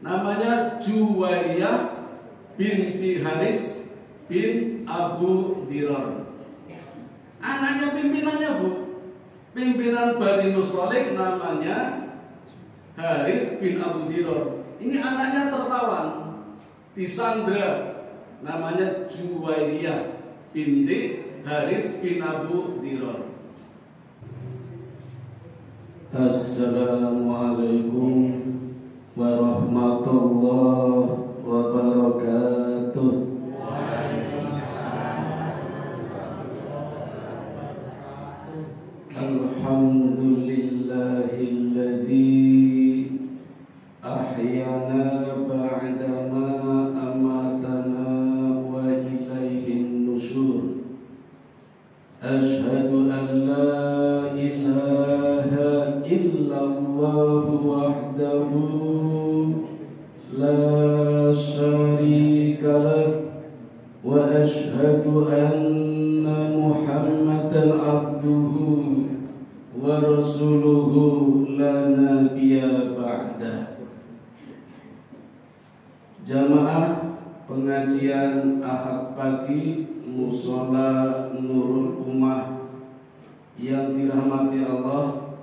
namanya Juwairiyah binti Haris bin Abu Dirar. Anaknya pimpinannya, Bu. Pimpinan Bani Mustalik namanya Haris bin Abu Dirar. Ini anaknya tertawan, disandra, namanya Juwairiyah binti Haris bin Abu Dirar. Assalamualaikum warahmatullahi wabarakatuh. Alhamdulillahilladzi ahyana ba'dama amatana wa ilaihin nusyur. Ashhadu an la ilaha illallah wahdahu la syarika lah wa ashhadu anna Muhammadan abduhu wa rasuluhu la nabiyya ba'dah. Jamaah pengajian Ahad pagi Mushola Nurul Ummah yang dirahmati Allah,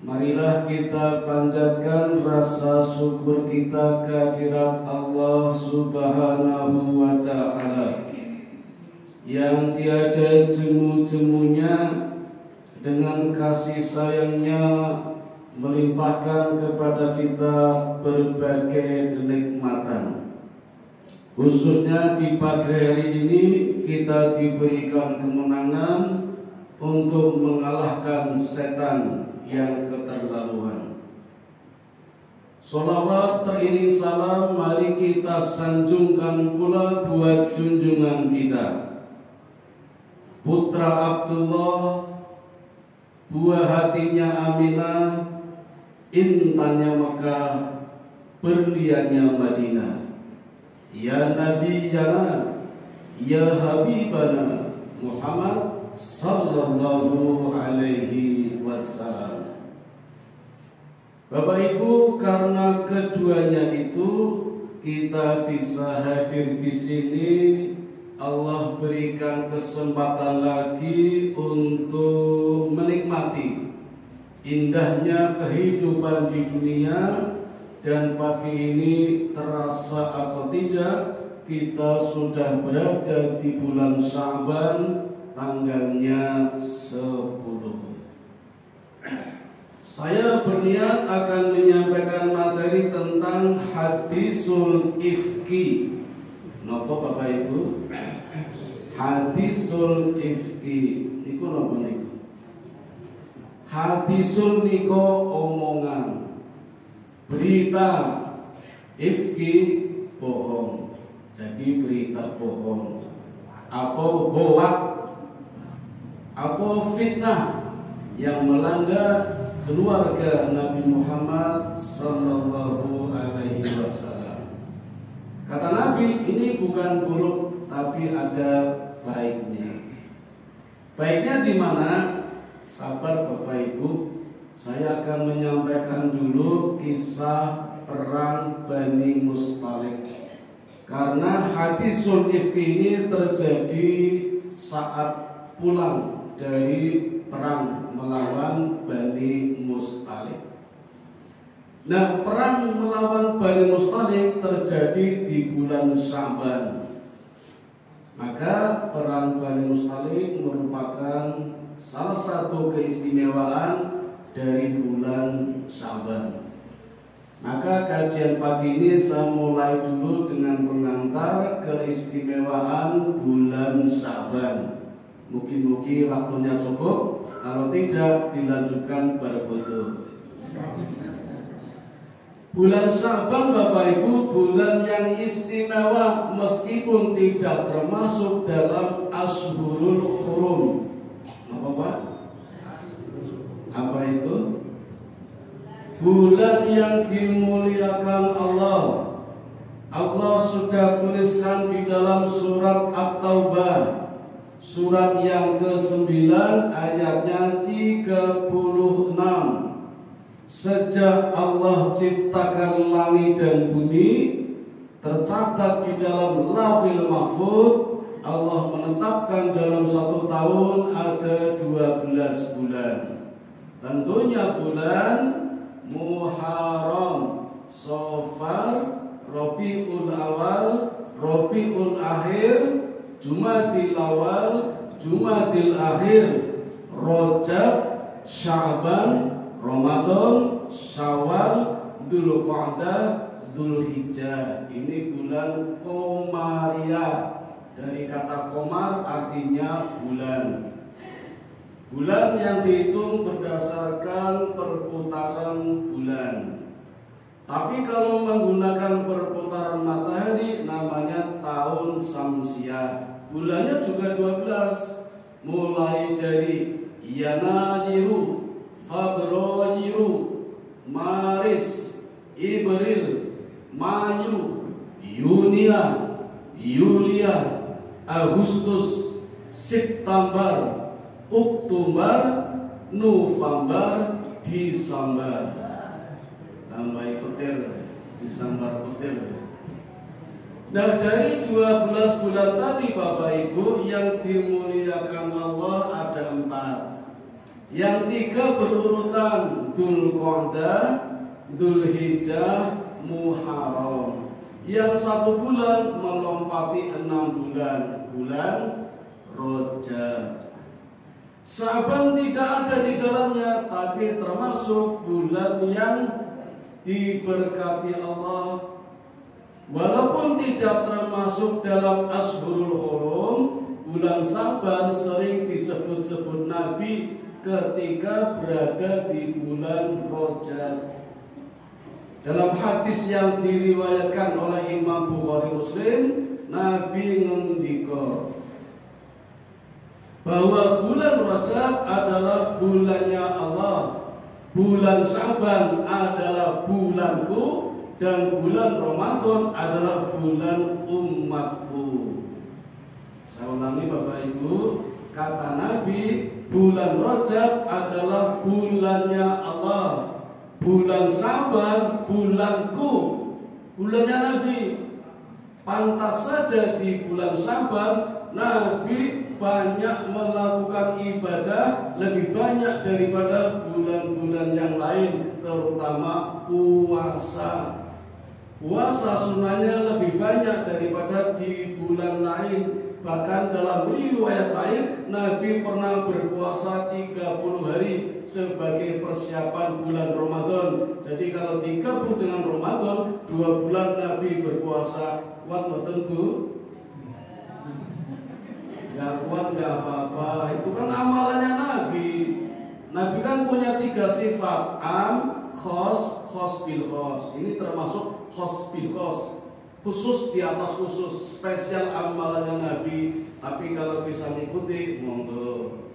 marilah kita panjatkan rasa syukur kita kehadirat Allah Subhanahu wa ta'ala yang tiada jemu-jemunya, dengan kasih sayangnya melimpahkan kepada kita berbagai kenikmatan. Khususnya di pagi hari ini kita diberikan kemenangan untuk mengalahkan setan yang keterlaluan. Sholawat teriring salam mari kita sanjungkan pula buat junjungan kita, putra Abdullah, buah hatinya Aminah, intannya Mekah, berliannya Madinah. Ya Nabi Yana, Ya Habibana Muhammad sallallahu alaihi wasallam. Bapak Ibu, karena keduanya itu kita bisa hadir di sini. Allah berikan kesempatan lagi untuk menikmati indahnya kehidupan di dunia. Dan pagi ini terasa atau tidak, kita sudah berada di bulan Sya'ban, tanggalnya 10. Saya berniat akan menyampaikan materi tentang hadisul ifki. Napa Bapak Ibu? Hadisul ifki niku napa niku? Hadisul niku omongan, berita, ifki bohong. Jadi berita bohong atau hoak atau fitnah yang melanda keluarga Nabi Muhammad sallallahu alaihi wasallam. Kata Nabi, ini bukan buruk tapi ada baiknya. Baiknya di mana? Sabar Bapak Ibu, saya akan menyampaikan dulu kisah perang Bani Mustalik. Karena hadisul ifki ini terjadi saat pulang dari perang melawan Bani Mustalik. Nah, perang melawan Bani Mustalik terjadi di bulan Sya'ban. Maka perang Bani Mustalik merupakan salah satu keistimewaan dari bulan Sya'ban. Maka kajian pagi ini saya mulai dulu dengan pengantar keistimewaan bulan Sya'ban. Mungkin waktunya cukup, kalau tidak dilanjutkan berikut. Bulan Sya'ban Bapak Ibu, bulan yang istimewa meskipun tidak termasuk dalam Ashhurul Hurum. Apa Pak? Apa itu? Bulan yang dimuliakan Allah. Allah sudah tuliskan di dalam surat At-Taubah, surat yang ke-9 ayatnya 36. Sejak Allah ciptakan langit dan bumi, tercatat di dalam Lauhil Mahfuz, Allah menetapkan dalam satu tahun ada 12 bulan. Tentunya bulan Muharram, Safar, Rabiul Awal, Rabiul Akhir, Jumadil Awal, Jumadil Akhir, Rajab, Sya'ban, Ramadan, Syawal, Dzulqa'dah, Dzulhijjah. Ini bulan Komariah. Dari kata komar artinya bulan. Bulan yang dihitung berdasarkan perputaran bulan. Tapi kalau menggunakan perputaran matahari namanya tahun Syamsiah. Bulannya juga 12. Mulai dari Yanayiru, Februari, Maris, April, Mayu, Yunia, Yulia, Agustus, September, Oktober, November, Desember. Tambahi petir, Desember petir. Nah, dari 12 bulan tadi Bapak Ibu yang dimuliakan Allah ada 4. Yang 3 berurutan Dzulqa'dah, Dzulhijjah, Muharram. Yang 1 bulan melompati 6 bulan, bulan Rajab. Sya'ban tidak ada di dalamnya, tapi termasuk bulan yang diberkati Allah. Walaupun tidak termasuk dalam Ashhurul Hurum, bulan Sya'ban sering disebut-sebut Nabi ketika berada di bulan Rajab. Dalam hadis yang diriwayatkan oleh Imam Bukhari Muslim, Nabi ngendika bahwa bulan Rajab adalah bulannya Allah, bulan Sya'ban adalah bulanku, dan bulan Ramadan adalah bulan umatku. Saya ulangi Bapak Ibu, kata Nabi, bulan Rajab adalah bulannya Allah, bulan Sya'ban bulanku, bulannya Nabi. Pantas saja di bulan Sya'ban Nabi banyak melakukan ibadah lebih banyak daripada bulan-bulan yang lain, terutama puasa. Puasa sunnahnya lebih banyak daripada di bulan lain. Bahkan dalam riwayat lain Nabi pernah berpuasa 30 hari sebagai persiapan bulan Ramadan. Jadi kalau digabung dengan Ramadan 2 bulan Nabi berpuasa. Kuat mboten Bu? Gak kuat gak apa-apa. Itu kan amalannya Nabi. Nabi kan punya 3 sifat: am, khos, khos bil khos. Ini termasuk khos bil khos, khusus di atas khusus, spesial amalannya Nabi. Tapi kalau bisa mengikuti, monggo.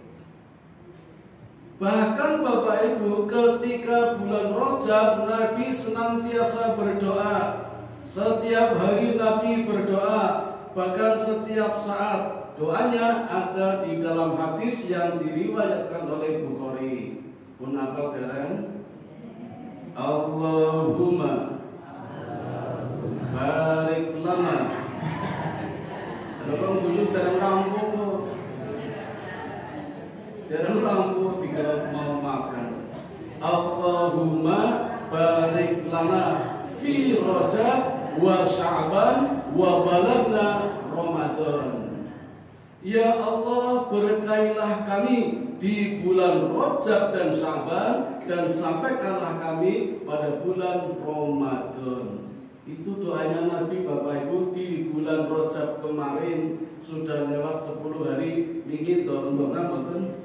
Bahkan Bapak Ibu, ketika bulan Rajab Nabi senantiasa berdoa. Setiap hari Nabi berdoa, bahkan setiap saat. Doanya ada di dalam hadis yang diriwayatkan oleh Bukhari. Pun apa dereng? Allahumma barik lana. Ada orang dulu dalam rampung, dalam rampung tiga mau makan. Allahumma barik lana fi Rajab wa Sya'ban wa balagna Ramadan. Ya Allah, berkailah kami di bulan Rajab dan Sya'ban, dan sampaikanlah kami pada bulan Ramadan. Itu doanya Nabi Bapak Ibu di bulan Rajab kemarin. Sudah lewat 10 hari, ingin untuk ngapain?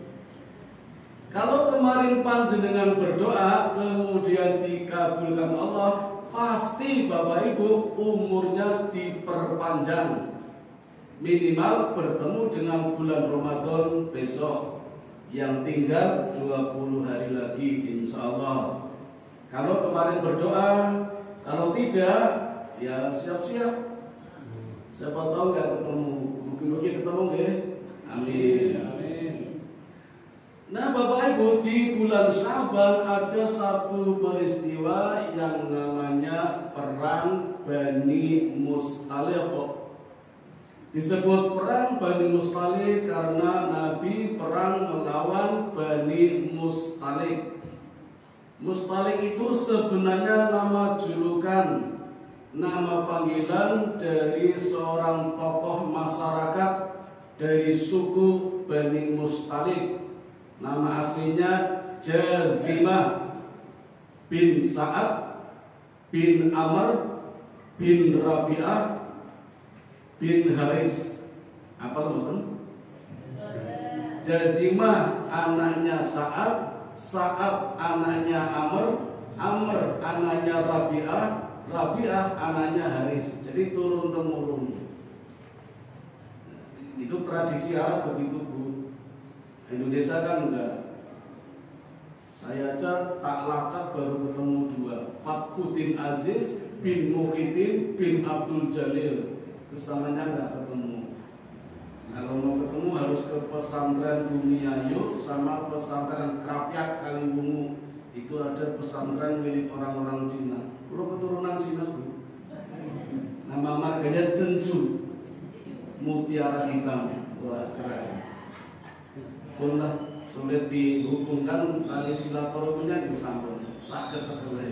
Kalau kemarin panjenengan berdoa kemudian dikabulkan Allah, pasti Bapak Ibu umurnya diperpanjang. Minimal bertemu dengan bulan Ramadan besok, yang tinggal 20 hari lagi insya Allah. Kalau kemarin berdoa, kalau tidak ya siap-siap. Siapa tahu nggak ketemu, mungkin ketemu nggak? Amin. Amin. Nah Bapak Ibu, di bulan Syaban ada satu peristiwa yang namanya Perang Bani Mustaliq. Disebut Perang Bani Mustaliq karena Nabi perang melawan Bani Mustaliq. Mustaliq itu sebenarnya nama julukan, nama panggilan dari seorang tokoh masyarakat dari suku Bani Mustaliq. Nama aslinya Jazimah bin Sa'ad bin Amr bin Rabi'ah bin Haris. Apa teman-teman? Jazimah anaknya Sa'ad, Sa'ad anaknya Amr, Amr anaknya Rabi'ah, Rabi'ah anaknya Haris. Jadi turun temurun. Itu tradisi Arab begitu, Bu. Indonesia kan enggak. Saya aja tak lacak baru ketemu dua, Fakhruddin Aziz bin Muhyiddin bin Abdul Jalil. Kesananya enggak ketemu. Kalau mau ketemu harus ke pesantren Bumiayu sama pesantren Krapyak Kaliwungu. Itu ada pesantren milik orang-orang Cina. Lu keturunan Cina, Bu. Nama marganya Cenju, mutiara hitam. Wah, keren. Pun sulit dihubungkan tali silaturahminya di samping sakit sekali.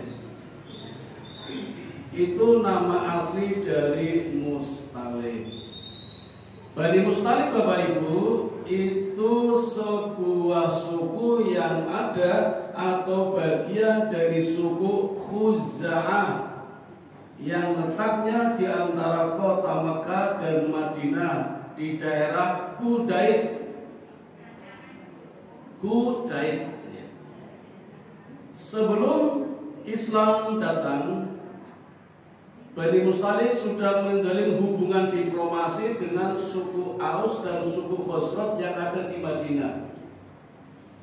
Itu nama asli dari Mustaliq. Bani Mustaliq Bapak Ibu itu sebuah suku yang ada atau bagian dari suku Khuza'ah yang letaknya di antara kota Mekah dan Madinah di daerah Kudaid. Sebelum Islam datang, Bani Mustaliq sudah menjalin hubungan diplomasi dengan suku Aus dan suku Khosraj yang ada di Madinah,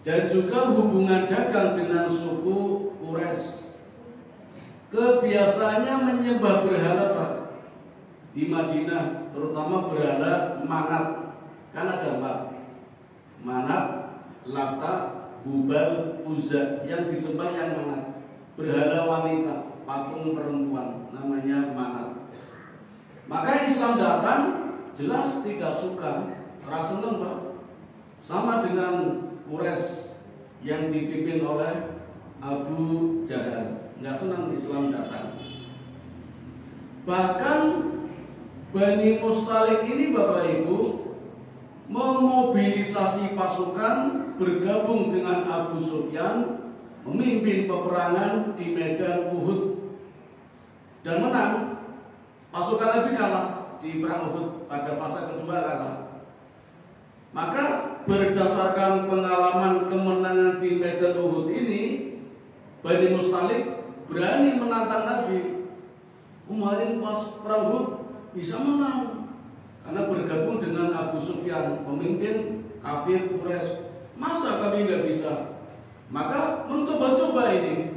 dan juga hubungan dagang dengan suku Quraisy. Kebiasaannya menyembah berhala di Madinah, terutama berhala Manat. Kan ada empat: Manat, Lata, Hubal, Uzza. Yang disembah yang Manat, berhala wanita, patung perempuan, namanya Manat. Maka Islam datang, jelas tidak suka, rasa seneng Pak. Sama dengan Quraisy yang dipimpin oleh Abu Jahal, nggak senang Islam datang. Bahkan Bani Mustaliq ini Bapak Ibu memobilisasi pasukan, bergabung dengan Abu Sufyan, memimpin peperangan di medan Uhud dan menang. Pasukan Nabi kalah di perang Uhud, pada fase kedua kalah. Maka berdasarkan pengalaman kemenangan di medan Uhud ini, Bani Mustaliq berani menantang Nabi. Kemarin pas perang Uhud bisa menang karena bergabung dengan Abu Sufyan, pemimpin kafir Quraisy. Masa kami nggak bisa? Maka mencoba-coba ini.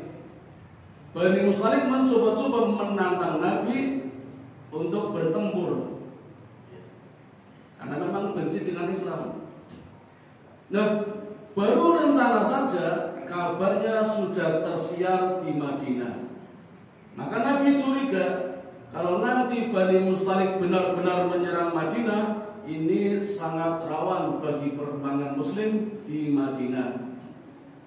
Bani Mustaliq mencoba-coba menantang Nabi untuk bertempur, karena memang benci dengan Islam. Nah, baru rencana saja kabarnya sudah tersiar di Madinah. Maka Nabi curiga kalau nanti Bani Mustaliq benar-benar menyerang Madinah, ini sangat rawan bagi perkembangan Muslim di Madinah.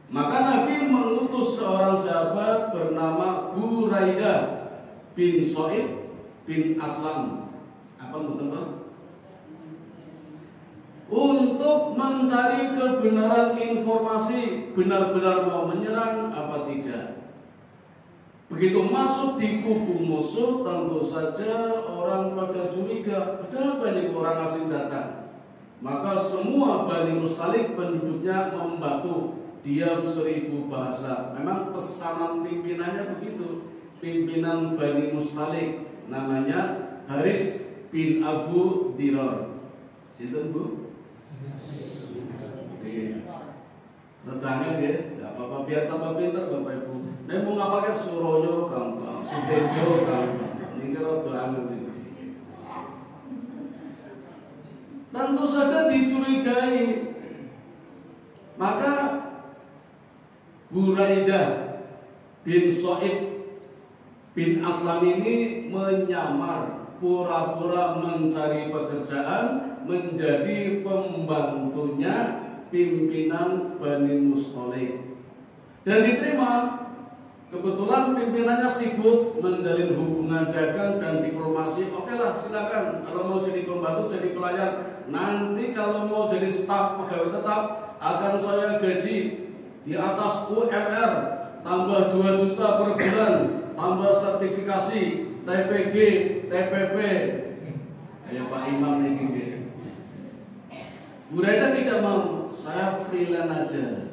Maka Nabi mengutus seorang sahabat bernama Buraidah bin Soib bin Aslam. Apa betul? Untuk mencari kebenaran informasi, benar-benar mau menyerang apa tidak. Begitu masuk di kubu musuh, tentu saja orang pada curiga, ada apa ini orang asing datang. Maka semua Bani Mustaliq penduduknya membatu, diam 1000 bahasa. Memang pesanan pimpinannya begitu. Pimpinan Bani Mustaliq namanya Haris bin Abu Dirar. Sinten Bu? Retangnya dia, nggak apa-apa, biar tambah pinter Bapak Ibu. Nek mau ngapalke Suroyo gampang, Sutejo gampang. Ini kira doangan ini. Tentu saja dicurigai. Maka Buraidah bin Soib bin Aslam ini menyamar, pura-pura mencari pekerjaan menjadi pembantunya pimpinan Bani Mustalik, dan diterima. Kebetulan pimpinannya sibuk menjalin hubungan dagang dan diplomasi. Oke lah, silakan. Kalau mau jadi pembantu, jadi pelayan. Nanti kalau mau jadi staf pegawai tetap, akan saya gaji di atas UMR, tambah 2 juta per bulan, tambah sertifikasi, TPG, TPP. Ayo Pak Imam ini. Buraidah tidak mau. Saya freelance aja,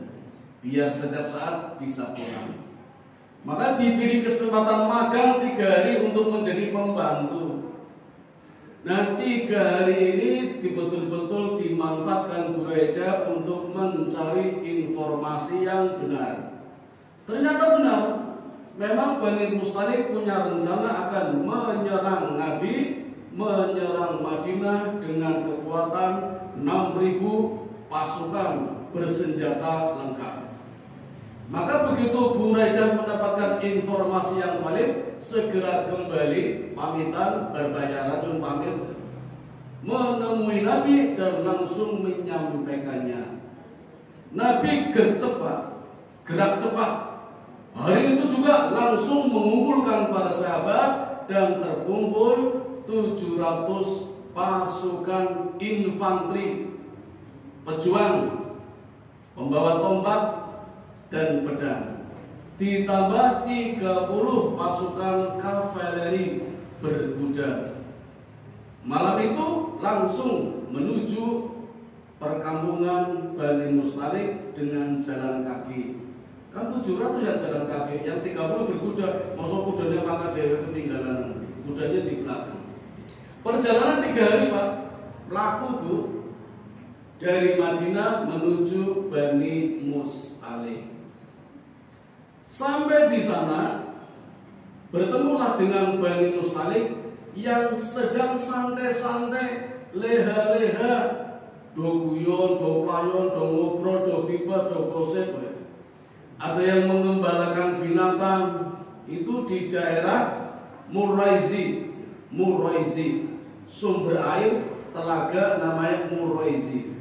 biar setiap saat bisa pulang. Maka diberi kesempatan magang 3 hari untuk menjadi pembantu. Nah, 3 hari ini betul-betul dimanfaatkan Buraidah untuk mencari informasi yang benar. Ternyata benar, memang Bani Mustalik punya rencana akan menyerang Nabi, menyerang Madinah dengan kekuatan 6.000 pasukan bersenjata lengkap. Maka begitu Buraidah mendapatkan informasi yang valid, segera kembali pamitan, berbayaran pamit, menemui Nabi dan langsung menyampaikannya. Nabi gercep, gerak cepat. Hari itu juga langsung mengumpulkan para sahabat dan terkumpul 700 pasukan infanteri, pejuang, pembawa tombak dan pedang, ditambah 30 pasukan kavaleri berkuda. Malam itu langsung menuju perkampungan Bani Mustalik dengan jalan kaki. Kan 700 ya jalan kaki, yang 30 berkuda. Masa kudanya maka dewa ketinggalan nanti, kudanya di belakang. Perjalanan 3 hari Pak, laku Bu, dari Madinah menuju Bani Mustalik. Sampai di sana bertemulah dengan Bani Mustalik yang sedang santai-santai, leha-leha, do guyon, do playon, do ngobrol, do hibah, do gosip. Ada yang mengembalakan binatang. Itu di daerah Muraizi, sumber air telaga namanya Muraizi.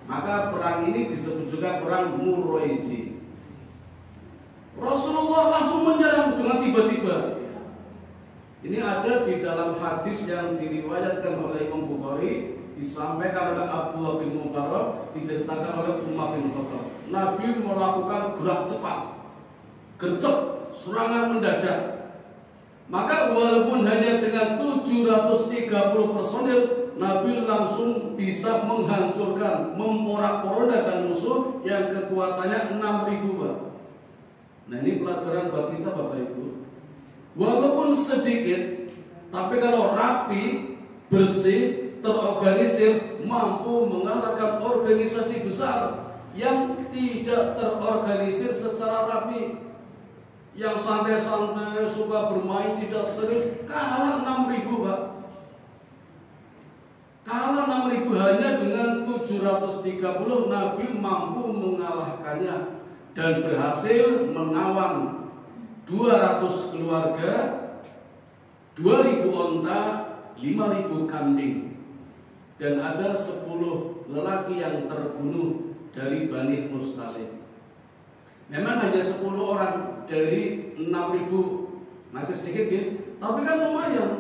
Maka perang ini disebut juga perang Muraizi. Rasulullah langsung menyerang dengan tiba-tiba. Ini ada di dalam hadis yang diriwayatkan oleh Imam Bukhari, disampaikan oleh Abdullah bin Mubarak, diceritakan oleh Umar bin Khattab. Nabi melakukan gerak cepat, gercep, serangan mendadak. Maka walaupun hanya dengan 730 personil, Nabi langsung bisa menghancurkan, memporak-porandakan musuh yang kekuatannya 6.000 Pak. Nah, ini pelajaran buat kita Bapak Ibu. Walaupun sedikit, tapi kalau rapi, bersih, terorganisir, mampu mengalahkan organisasi besar yang tidak terorganisir secara rapi, yang santai-santai, suka bermain, tidak serius, kalah 6.000 Pak. Kalah 6.000 hanya dengan 730, Nabi mampu mengalahkannya dan berhasil menawan 200 keluarga, 2.000 onta, 5.000 kambing, dan ada 10 lelaki yang terbunuh dari Bani Mustalik. Memang hanya 10 orang dari 6.000, masih sedikit ya, tapi kan lumayan.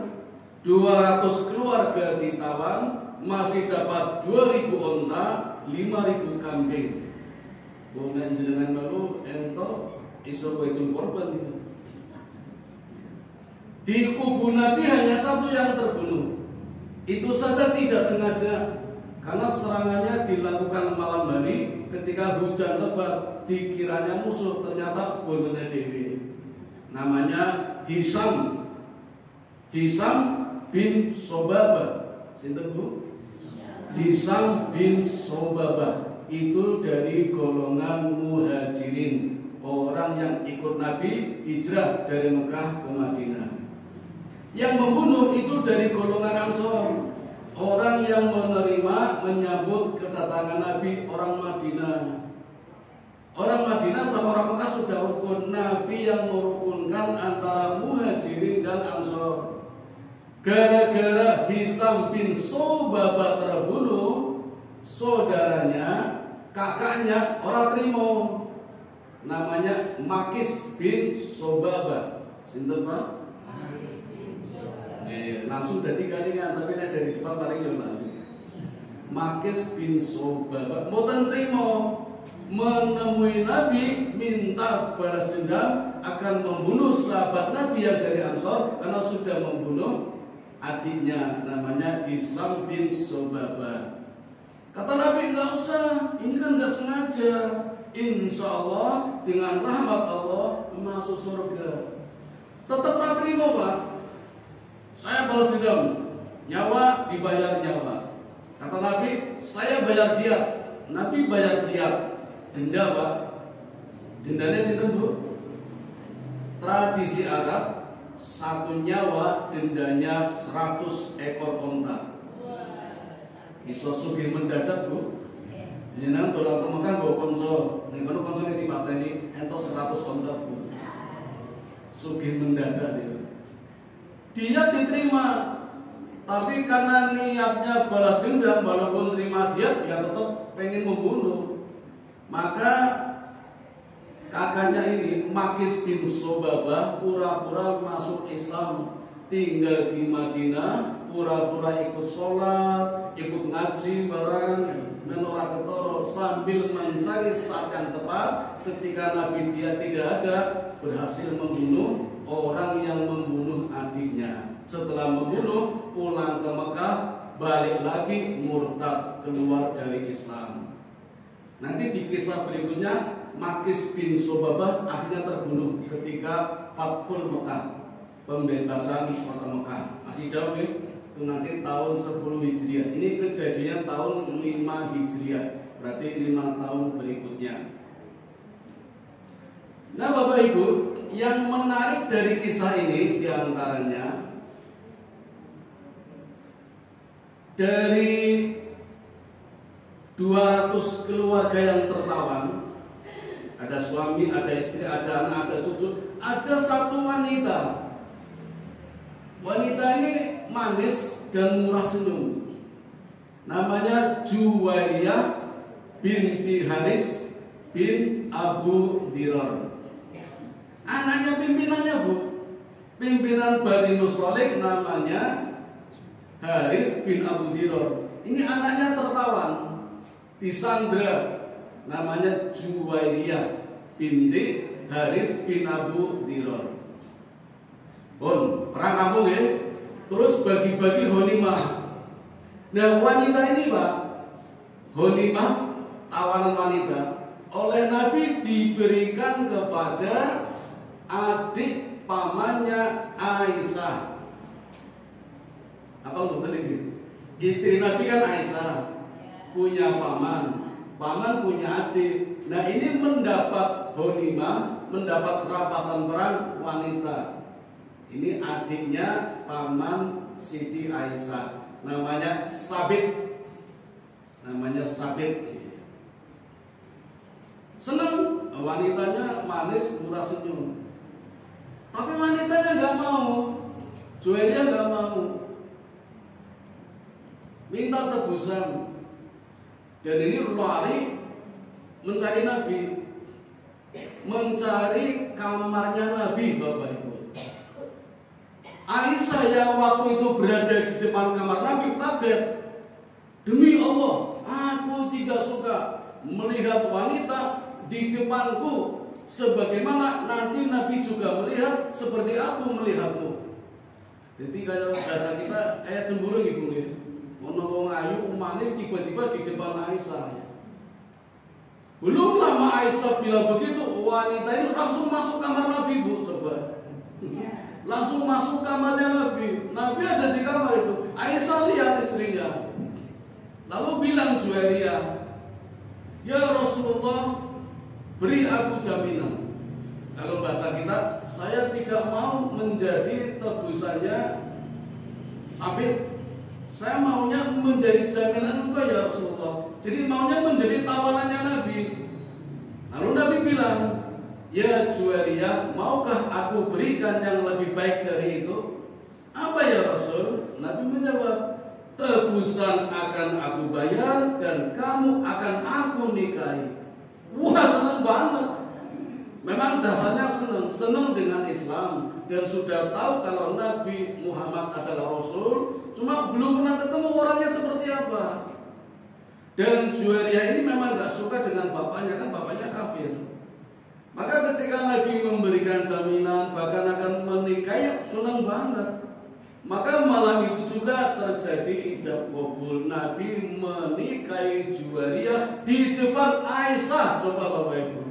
200 keluarga ditawan, masih dapat 2.000 onta, 5.000 kambing. Bukan jenengan baru ento iso baitul korban. Di kubu Nabi hanya 1 yang terbunuh. Itu saja tidak sengaja, karena serangannya dilakukan malam hari ketika hujan lebat. Dikiranya musuh, ternyata bolone dewi. Namanya Hisam bin Sobabah. Sinten Bu? Hisam bin Sobabah. Itu dari golongan muhajirin, orang yang ikut Nabi hijrah dari Mekah ke Madinah. Yang membunuh itu dari golongan Ansor, orang yang menerima, menyambut kedatangan Nabi, orang Madinah. Orang Madinah sama orang Mekah sudah rukun. Nabi yang merukunkan antara Muhajirin dan Ansor. Gara-gara Hisam bin Sobaba terbunuh, saudaranya, kakaknya orang terima. Namanya Makis bin Sobaba. Sinten Pak? Langsung dari kalingan, tapi nek dari depan paling yo lali. Makis bin Sobaba mboten trimo, menemui Nabi minta balas dendam akan membunuh sahabat Nabi yang dari Ansor karena sudah membunuh adiknya namanya Hisam bin Sobaba. Kata Nabi, enggak usah, ini kan enggak sengaja. Insya Allah dengan rahmat Allah masuk surga. Tetap tak terima Pak. Saya balas dendam, nyawa dibayar nyawa. Kata Nabi, saya bayar diat. Nabi bayar diat. Denda Pak. Dendanya itu Bu. Tradisi Arab, satu nyawa dendanya 100 ekor onta. Bisa sugih mendadak Bu. Ini nang dolan teng Mekah nggo kanca. Ning kono kancane dipateni entuk 100 onta Bu. Sugih mendadak itu. Dia diterima, tapi karena niatnya balas dendam, walaupun terima diat, ya tetap pengen membunuh. Maka kakaknya ini Makis bin Sobaba pura-pura masuk Islam, tinggal di Madinah, pura-pura ikut sholat, ikut ngaji barang, menora ketoro sambil mencari saat yang tepat. Ketika Nabi dia tidak ada, berhasil membunuh orang yang membunuh adiknya. Setelah membunuh, pulang ke Mekah, balik lagi murtad, keluar dari Islam. Nanti di kisah berikutnya Makis bin Sobabah akhirnya terbunuh ketika Fathul Mekah, pembebasan kota Mekah. Masih jauh nih, itu nanti tahun 10 Hijriah. Ini kejadian tahun 5 Hijriah, berarti 5 tahun berikutnya. Nah Bapak Ibu, yang menarik dari kisah ini diantaranya dari 200 keluarga yang tertawan, ada suami, ada istri, ada anak, ada cucu, ada satu wanita. Wanita ini manis dan murah senyum. Namanya Juwairiyah binti Haris bin Abu Dirar. Anaknya pimpinannya Bu, pimpinan Bani Musrolik namanya Haris bin Abu Dirar. Ini anaknya tertawan, disandra, namanya Juwairiyah binti Haris bin Abu Dirar. Perang kampung ya, terus bagi-bagi ghanimah. Nah wanita ini Pak, ghanimah, tawanan wanita, oleh Nabi diberikan kepada adik pamannya Aisyah. Apa betul ini? Istri Nabi kan Aisyah, punya paman, paman punya adik. Nah ini mendapat ghanimah, mendapat rampasan perang wanita. Ini adiknya paman Siti Aisyah, namanya Sabit. Namanya Sabit. Senang, wanitanya manis, murah senyum. Tapi wanitanya nggak mau, Juwairiyah nggak mau, minta tebusan. Dan ini lari mencari Nabi, mencari kamarnya Nabi, Bapak Ibu. Aisyah yang waktu itu berada di depan kamar Nabi kaget. Demi Allah, aku tidak suka melihat wanita di depanku, sebagaimana nanti Nabi juga melihat seperti aku melihatmu. Jadi kalau bahasa kita kayak cemburu gitu ya. Ono wong ayu manis tiba-tiba di depan Aisyah. Belum lama Aisyah bilang begitu, wanita ini langsung masuk kamar Nabi Bu, coba. Langsung masuk kamarnya Nabi. Nabi ada di kamar itu. Aisyah lihat istrinya. Lalu bilang Juwairiyah, ya Rasulullah, beri aku jaminan. Kalau bahasa kita, saya tidak mau menjadi tebusannya Sabit. Saya maunya menjadi jaminan engkau ya Rasulullah. Jadi maunya menjadi tawanannya Nabi. Lalu Nabi bilang, ya Juwairiyah, maukah aku berikan yang lebih baik dari itu? Apa ya Rasul? Nabi menjawab, tebusan akan aku bayar dan kamu akan aku nikahi. Wah, senang banget. Memang dasarnya senang dengan Islam dan sudah tahu kalau Nabi Muhammad adalah Rasul, cuma belum pernah ketemu orangnya seperti apa. Dan Juwairiyah ini memang gak suka dengan bapaknya, kan bapaknya kafir. Maka ketika Nabi memberikan jaminan bahkan akan menikahi, senang banget. Maka malam itu juga terjadi ijab kabul. Nabi menikahi Juwairiyah di depan Aisyah. Coba Bapak Ibu,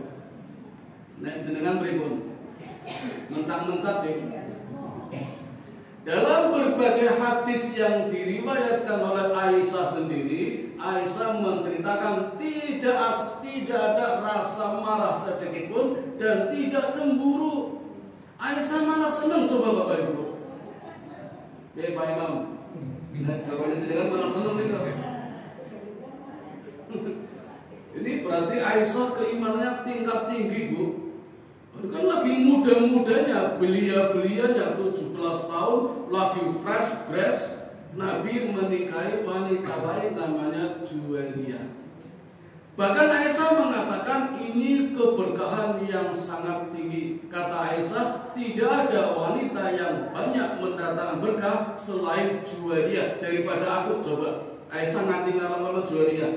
nek jenengan pripun? Mencak-mencak ya. Dalam berbagai hadis yang diriwayatkan oleh Aisyah sendiri, Aisyah menceritakan tidak ada rasa marah sedikit pun dan tidak cemburu. Aisyah malah senang. Coba Bapak Ibu. Ya Pak Imam, kalau jenengan malah senang nih. Ini berarti Aisyah keimanannya tingkat tinggi, Bu. Kan lagi muda-mudanya, belia-belianya 17 tahun, lagi fresh grass, Nabi menikahi wanita lain namanya Juwairiyah. Bahkan Aisyah mengatakan ini keberkahan yang sangat tinggi. Kata Aisyah, tidak ada wanita yang banyak mendatangkan berkah selain Juwairiyah daripada aku. Coba, Aisyah nanti ngalam-ngalam Juwairiyah.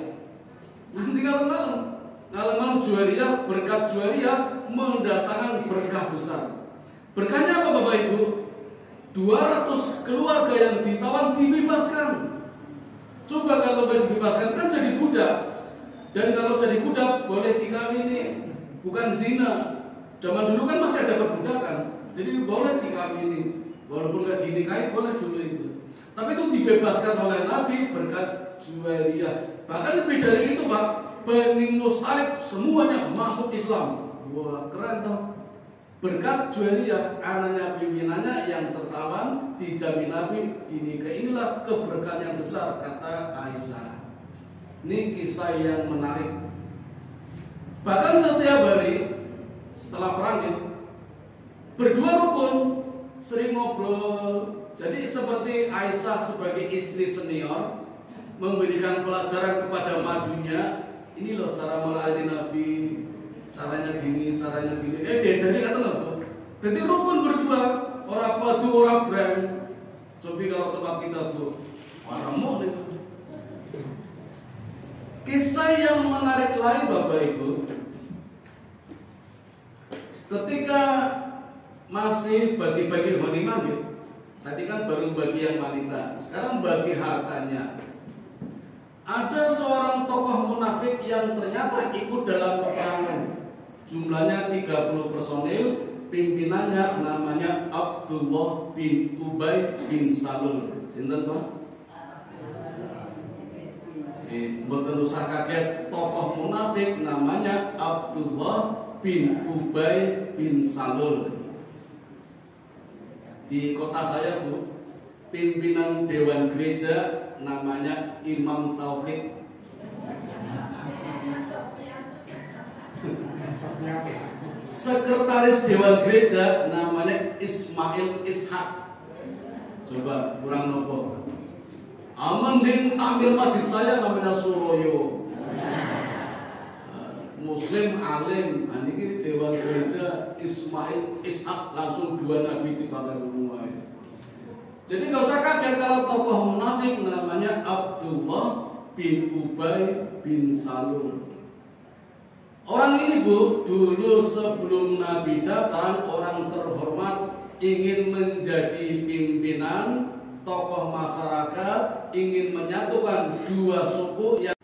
Nanti ngalam-ngalam Juwairiyah, berkat Juwairiyah mendatangkan berkah besar. Berkahnya apa Bapak Ibu? 200 keluarga yang ditawan dibebaskan. Coba kalau dibebaskan kan jadi budak. Dan kalau jadi budak boleh dikawini, bukan zina. Zaman dulu kan masih ada perbudakan, jadi boleh dikawini, walaupun gak dinikahi boleh dulu itu. Tapi itu dibebaskan oleh Nabi berkat Juwairiyah. Bahkan lebih dari itu Pak, Bani Mustalik semuanya masuk Islam. Wah, keren toh. Berkat Juwairiyah, anaknya pimpinannya yang tertawan dijamin Nabi dinikahi. Inilah keberkahan yang besar, kata Aisyah. Ini kisah yang menarik. Bahkan setiap hari setelah perang ya, berdua rukun sering ngobrol. Jadi seperti Aisyah sebagai istri senior memberikan pelajaran kepada madunya. Ini loh cara melayani Nabi, caranya gini, caranya gini. Diajari kata nggak Bu? Jadi rukun berdua, orang padu, orang brand. Coba kalau tempat kita Bu, orang mau itu. Kisah yang menarik lain Bapak Ibu, ketika masih bagi-bagi ghanimah ya, tadi kan baru bagi yang wanita, sekarang bagi hartanya. Ada seorang tokoh munafik yang ternyata ikut dalam peperangan. Jumlahnya 30 personil, pimpinannya namanya Abdullah bin Ubay bin Salul. Sinten Pak? Mboten usah kaget, tokoh munafik namanya Abdullah bin Ubay bin Salul. Di kota saya Bu, pimpinan dewan gereja namanya Imam Tauhid. Sekretaris dewan gereja namanya Ismail Ishak. Coba kurang nopo. Mending tampil masjid saya namanya Suroyo. Muslim alim, ini dewan gereja Ismail Ishak, langsung dua nabi dipakai semua. Jadi nggak usah kaget kalau tokoh munafik namanya Abdullah bin Ubay bin Salul. Orang ini Bu, dulu sebelum Nabi datang, orang terhormat, ingin menjadi pimpinan tokoh masyarakat, ingin menyatukan dua suku yang